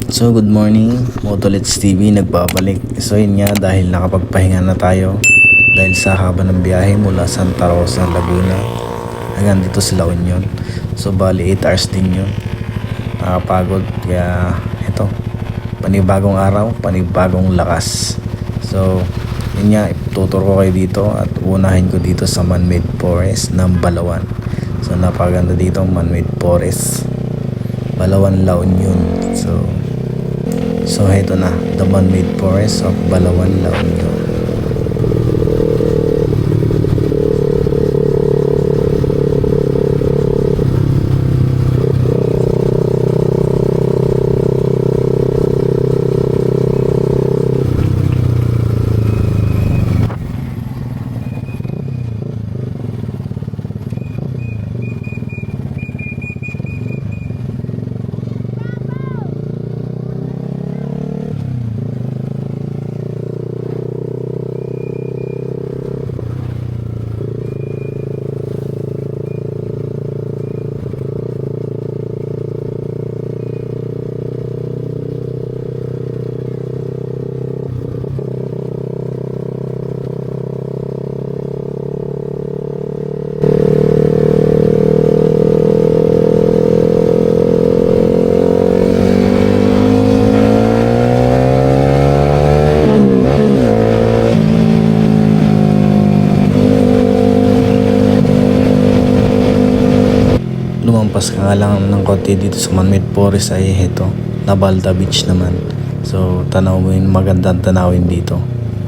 So good morning, Motolets TV nagbabalik. So yun nga, dahil nakapagpahinga na tayo dahil sa haba ng biyahe mula Santa Rosa, Laguna hanggang dito sa La Union. So bali 8 hours din yun. Nakapagod, kaya ito, panibagong araw, panibagong lakas. So yun nga, tutur ko kayo dito at unahin ko dito sa man-made forest ng Balawan. So napaganda dito man-made forest, Balawan, La Union. So heto na, the man-made forest of Balawan, La Union. Lumampas ka nga lang ng konti dito sa man-made forest ay heto, Nabalda Beach naman. So tanawin, magandang tanawin dito.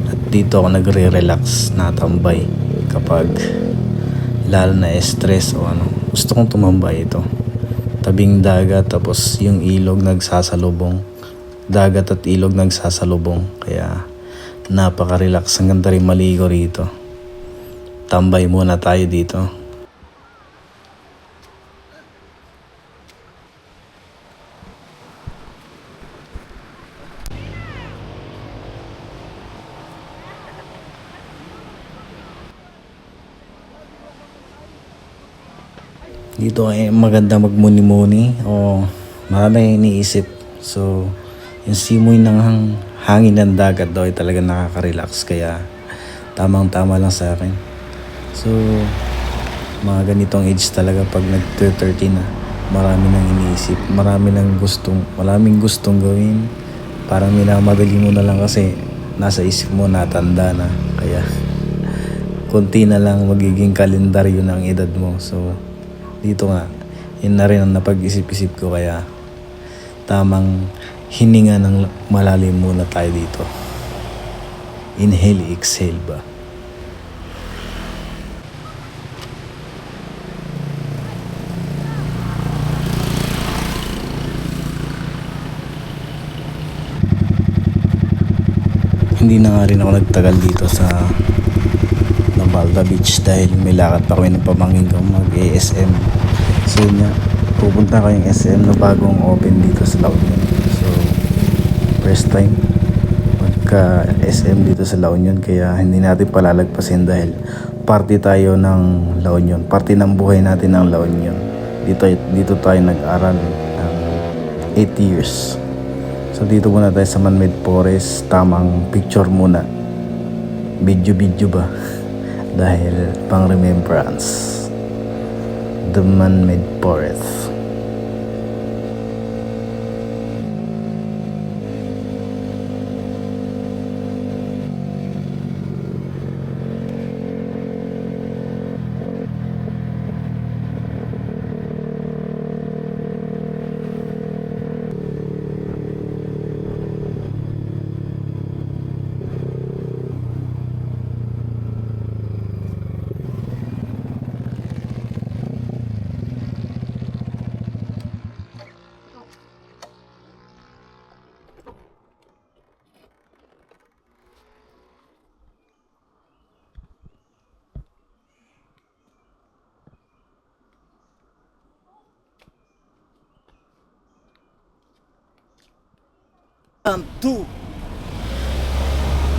At dito ako nagre-relax, natambay kapag lalo na stress o ano. Gusto kong tumambay ito. Tabing dagat, tapos yung ilog nagsasalubong. Dagat at ilog nagsasalubong. Kaya napaka-relax. Ang ganda rin maligo rito. Tambay muna tayo dito. Dito ay maganda magmuni-muni o marami iniisip. So yung simoy ng hangin ng dagat daw ay talaga nakaka-relax, kaya tamang-tama lang sa akin. So mga ganitong age talaga pag nag-30 na, marami nang iniisip, maraming gustong gawin. Parang minamadali mo na lang kasi nasa isip mo natanda na, kaya konti na lang magiging kalendaryo ng edad mo. So dito nga, yun na rin ang napag-isip-isip ko, kaya tamang hininga ng malalim muna tayo dito. Inhale, exhale ba? Hindi na nga rin ako nagtagal dito sa Nabalda Beach dahil may lakad pa kami ng pamangkin ko mag-ASM. So yun nga, pupunta kayong SM na bagong open dito sa La Union. So first time magka SM dito sa La Union, kaya hindi natin palalagpasin dahil party tayo ng La Union, party ng buhay natin ng La Union. Dito tayo nag-aral ng 8 years. So dito muna tayo sa man-made forest, tamang picture muna, video ba, dahil pang remembrance, the man-made forest. Welcome to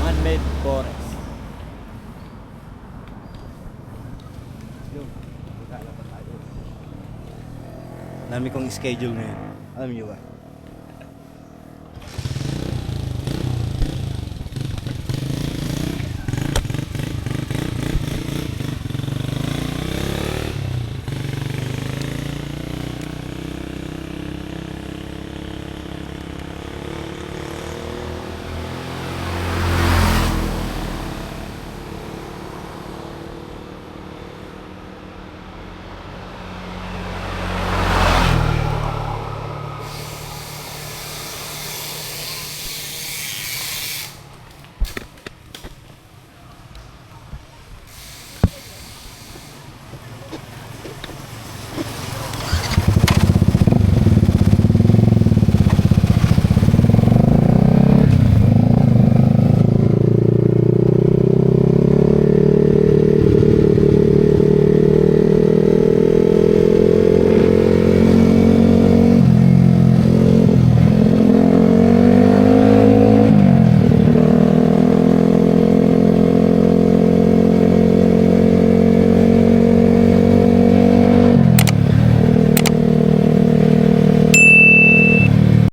man-made forest. Yun, magkala pa tayo. Dami kong schedule ngayon. Alam niyo ba?